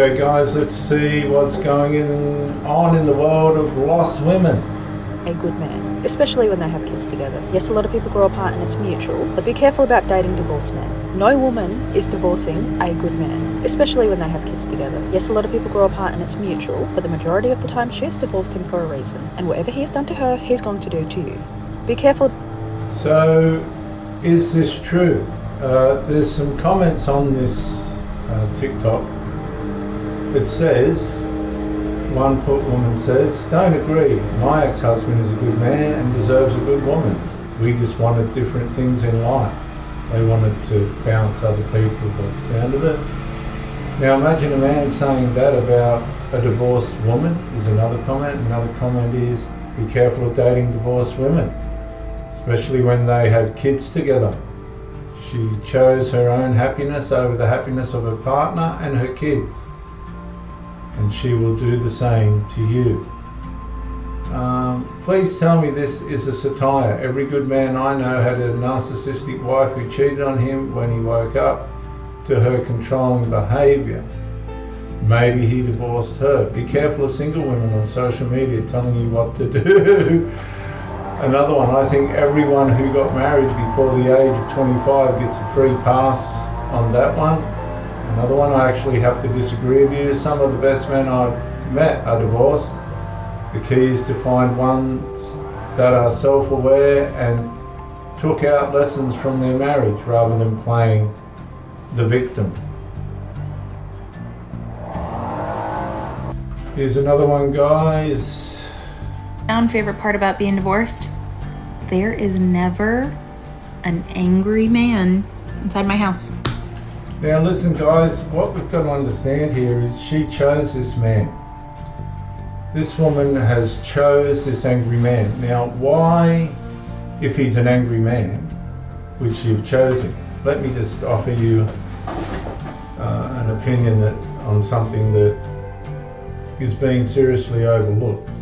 Okay guys, let's see what's going on in the world of lost women. A good man, especially when they have kids together. Yes, a lot of people grow apart and it's mutual, but be careful about dating divorced men. No woman is divorcing a good man, especially when they have kids together. Yes, a lot of people grow apart and it's mutual, but the majority of the time she's divorced him for a reason. And whatever he has done to her, he's going to do to you. Be careful. So, is this true? There's some comments on this TikTok. It says, one woman says, don't agree. My ex-husband is a good man and deserves a good woman. We just wanted different things in life. They wanted to bounce other people by the sound of it. Now imagine a man saying that about a divorced woman is another comment. Another comment is, be careful of dating divorced women, especially when they have kids together. She chose her own happiness over the happiness of her partner and her kids. And she will do the same to you. Please tell me this is a satire. Every good man I know had a narcissistic wife who cheated on him when he woke up to her controlling behaviour. Maybe he divorced her. Be careful of single women on social media telling you what to do. Another one, I think everyone who got married before the age of 25 gets a free pass on that one. Another one, I actually have to disagree with you. Some of the best men I've met are divorced. The key is to find ones that are self-aware and took out lessons from their marriage rather than playing the victim. Here's another one, guys. Favorite part about being divorced? There is never an angry man inside my house. Now listen guys, what we've got to understand here is she chose this man. This woman has chose this angry man. Now why, if he's an angry man, would she have chosen? Let me just offer you an opinion on something that is being seriously overlooked.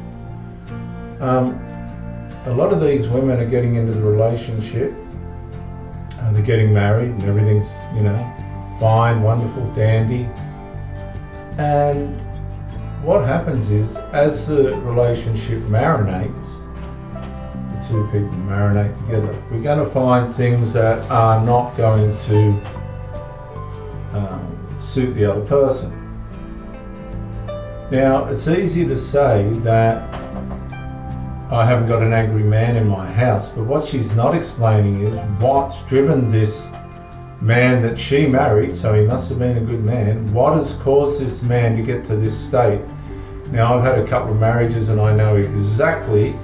A lot of these women are getting into the relationship, they're getting married and everything's, fine, wonderful, dandy. And what happens is, as the relationship marinates, the two people marinate together, we're going to find things that are not going to suit the other person. Now, it's easy to say that I haven't got an angry man in my house, but what she's not explaining is what's driven this man that she married, so he must have been a good man. What has caused this man to get to this state? Now, I've had a couple of marriages and I know exactly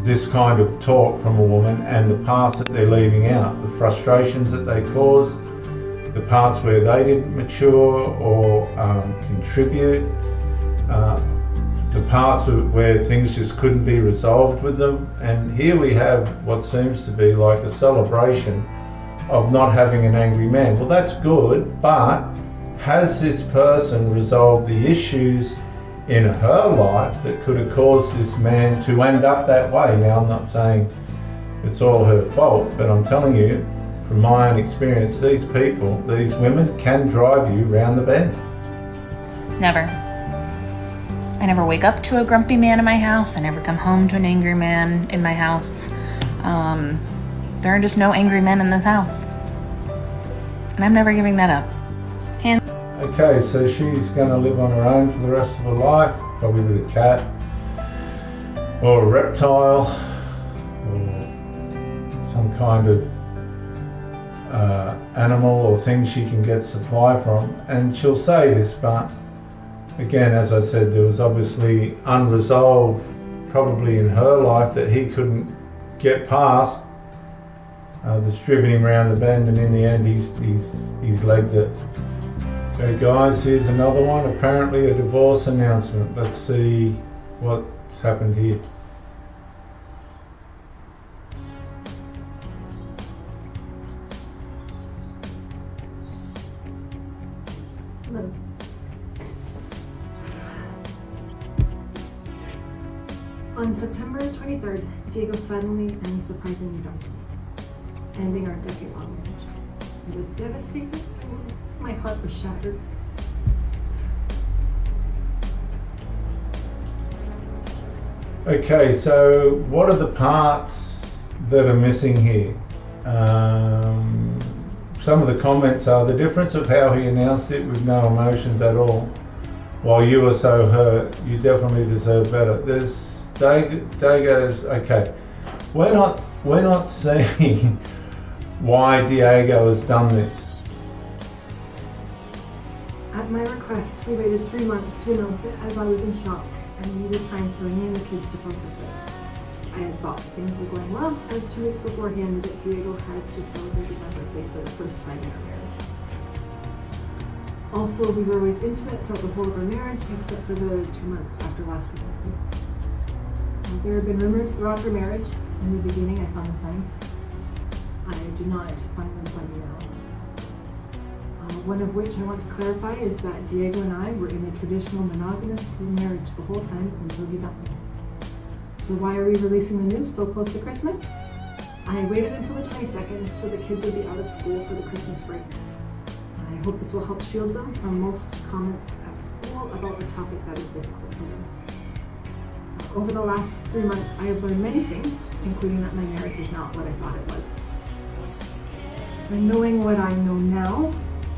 this kind of talk from a woman and the parts that they're leaving out, the frustrations that they cause, the parts where they didn't mature or contribute, the parts where things just couldn't be resolved with them. And here we have what seems to be like a celebration of not having an angry man. Well, that's good, but has this person resolved the issues in her life that could have caused this man to end up that way? Now, I'm not saying it's all her fault, but I'm telling you, from my own experience, these people, these women can drive you round the bend. Never. I never wake up to a grumpy man in my house. I never come home to an angry man in my house. There are just no angry men in this house. And I'm never giving that up. Okay, so she's going to live on her own for the rest of her life, probably with a cat or a reptile or some kind of animal or thing she can get supply from. And she'll say this, but again, as I said, there was obviously unresolved probably in her life that he couldn't get past, that's driven him around the bend, and in the end he's legged it. Okay guys, here's another one, apparently a divorce announcement. Let's see what's happened here. Hello. On September 23rd, Diego suddenly and surprisingly dumped me, ending our decade-long marriage. I was devastated. my heart was shattered. Okay, so what are the parts that are missing here? Some of the comments are the difference of how he announced it with no emotions at all. While you were so hurt, you definitely deserve better. There's Diego's okay. We're not seeing why Diego has done this. At my request, we waited 3 months to announce it as I was in shock and needed time for me and the kids to process it. I had thought things were going well, as 2 weeks beforehand that Diego had just celebrated my birthday for the first time in our marriage. Also, we were always intimate throughout the whole of our marriage, except for the 2 months after last Christmas Eve. There have been rumors throughout our marriage. In the beginning, I found them funny. I do not find them funny now. One of which I want to clarify is that Diego and I were in a traditional monogamous marriage the whole time until he dumped me. So why are we releasing the news so close to Christmas? I waited until the 22nd so the kids would be out of school for the Christmas break. I hope this will help shield them from most comments at school about the topic that is difficult for them. Over the last 3 months, I have learned many things, including that my marriage is not what I thought it was. And knowing what I know now,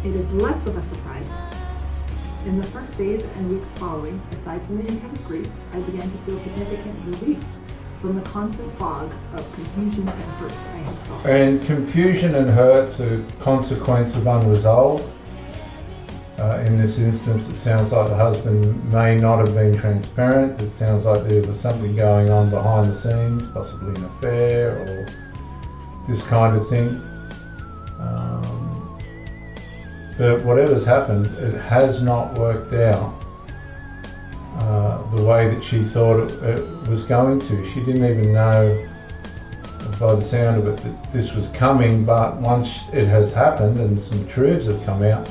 it is less of a surprise. In the first days and weeks following, aside from the intense grief, I began to feel significant relief from the constant fog of confusion and hurt I had felt. And confusion and hurt's a consequence of unresolved. In this instance, it sounds like the husband may not have been transparent. It sounds like there was something going on behind the scenes, possibly an affair or this kind of thing. But whatever's happened, it has not worked out the way that she thought it was going to. She didn't even know, by the sound of it, that this was coming, but once it has happened and some truths have come out,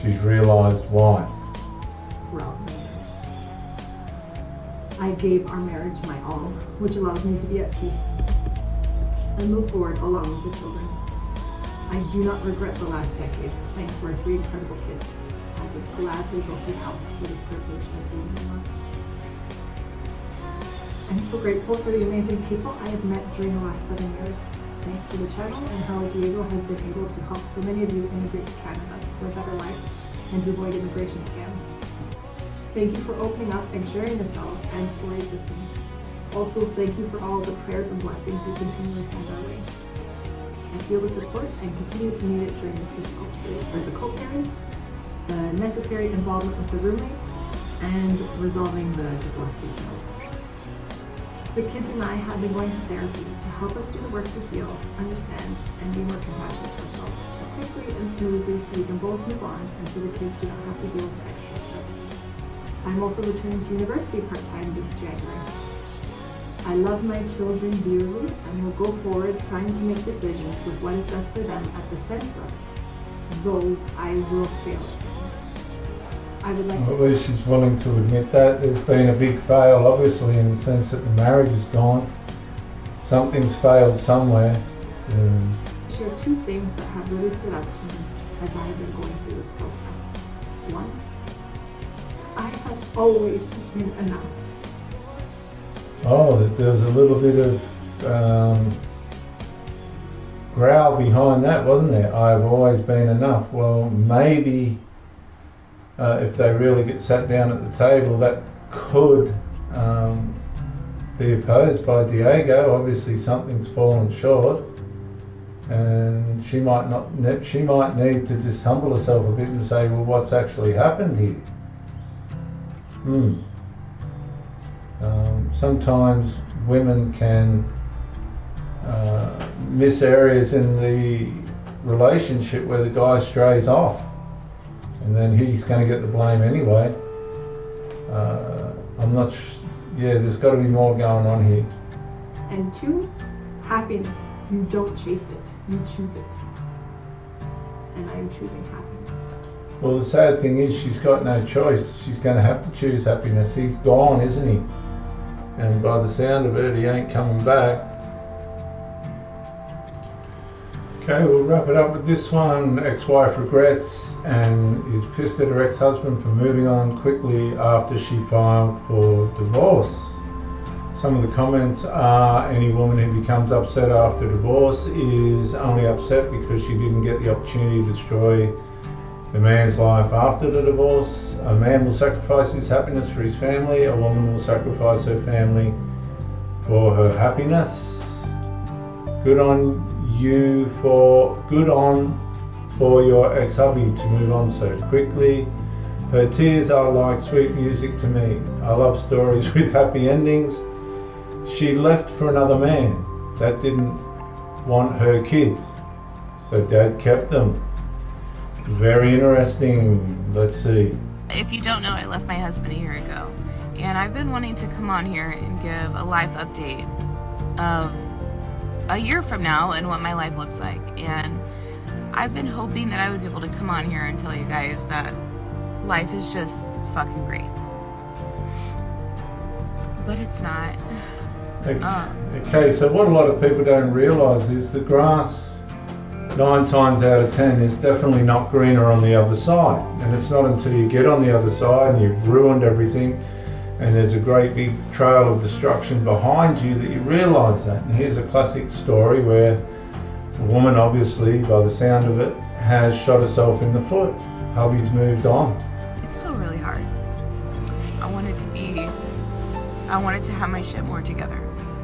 she's realised why. Throughout my marriage, I gave our marriage my all, which allows me to be at peace and move forward along with the children. I do not regret the last decade, thanks to our 3 incredible kids. I would gladly go through hell for the privilege of being in love. I'm so grateful for the amazing people I have met during the last 7 years. Thanks to the channel and how Diego has been able to help so many of you immigrate to Canada for a better life and to avoid immigration scams. Thank you for opening up and sharing yourselves and stories with me. Also, thank you for all the prayers and blessings you continually send our way. I feel the support and continue to need it during this difficult period as a co-parent, the necessary involvement with the roommate, and resolving the divorce details. The kids and I have been going to therapy to help us do the work to heal, understand, and be more compassionate for ourselves, quickly and smoothly so we can both move on and so the kids do not have to deal with the extra stuff. I'm also returning to university part-time this January. I love my children dearly and will go forward trying to make decisions with what is best for them at the center, though I will fail. I would like At least she's willing to admit that. There's been a big fail, obviously, in the sense that the marriage is gone. Something's failed somewhere. to share 2 things that have really stood out to me as I have been going through this process. 1, I have always been enough. Oh, there's a little bit of growl behind that, wasn't there? I've always been enough. Well, maybe if they really get sat down at the table, that could be opposed by Diego. Obviously, something's fallen short, and she might need to just humble herself a bit and say, well, what's actually happened here? Sometimes women can miss areas in the relationship where the guy strays off, and then he's going to get the blame anyway. I'm not yeah, there's got to be more going on here. And 2, happiness. You don't chase it, you choose it. And I am choosing happiness. Well, the sad thing is she's got no choice. She's going to have to choose happiness. He's gone, isn't he? And by the sound of it, he ain't coming back. Okay, we'll wrap it up with this one. Ex-wife regrets. and is pissed at her ex-husband for moving on quickly after she filed for divorce. Some of the comments are, any woman who becomes upset after divorce is only upset because she didn't get the opportunity to destroy the man's life after the divorce. A man will sacrifice his happiness for his family. A woman will sacrifice her family for her happiness. Good on for your ex-hubby to move on so quickly. Her tears are like sweet music to me. I love stories with happy endings. She left for another man that didn't want her kids, so Dad kept them. Very interesting. Let's see. If you don't know, I left my husband a year ago, and I've been wanting to come on here and give a life update of a year from now and what my life looks like. And I've been hoping that I would be able to come on here and tell you guys that life is just fucking great. But it's not. Okay, so what a lot of people don't realise is the grass 9 times out of 10 is definitely not greener on the other side, and it's not until you get on the other side and you've ruined everything and there's a great big trail of destruction behind you that you realise that. And here's a classic story where a woman, obviously by the sound of it, has shot herself in the foot. Hubby's moved on. It's still really hard. I wanted to have my shit more together.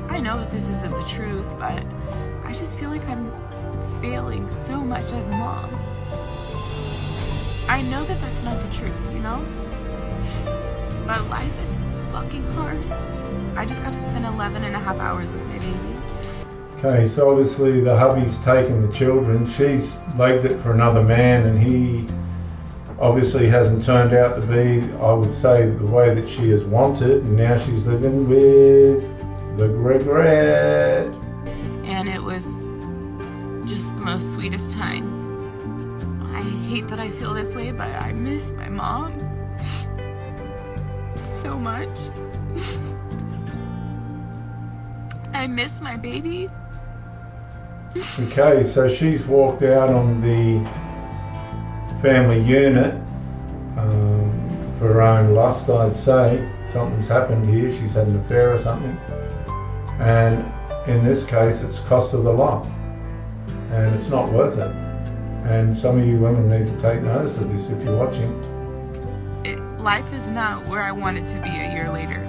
I know that this isn't the truth, but I just feel like I'm failing so much as a mom. I know that that's not the truth, you know? But life is fucking hard. I just got to spend 11 and a half hours with my baby. Okay, so obviously the hubby's taken the children. She's legged it for another man, and he obviously hasn't turned out to be, I would say, the way that she has wanted, and now she's living with the regret. And it was just the most sweetest time. I hate that I feel this way, but I miss my mom so much. I miss my baby. Okay, so she's walked out on the family unit for her own lust, I'd say. Something's happened here, she's had an affair or something. And in this case, it's cost her the lot. And it's not worth it. And some of you women need to take notice of this if you're watching. Life is not where I want it to be a year later.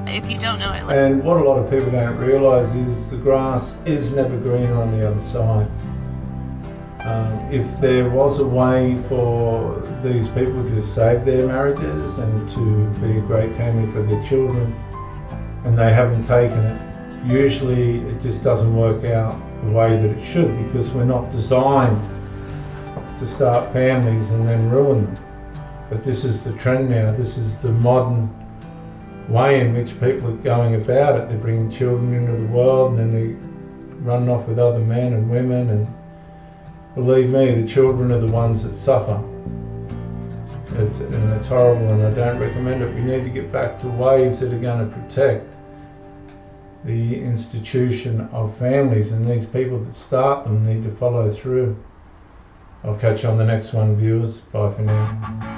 If you don't know it. And what a lot of people don't realise is the grass is never greener on the other side. If there was a way for these people to save their marriages and to be a great family for their children, and they haven't taken it, usually it just doesn't work out the way that it should, because we're not designed to start families and then ruin them. But this is the trend now. This is the modern way in which people are going about it. They're bringing children into the world and then they run off with other men and women, and believe me, the children are the ones that suffer. It's horrible, and I don't recommend it. We need to get back to ways that are going to protect the institution of families, and these people that start them need to follow through. I'll catch you on the next one, viewers. Bye for now.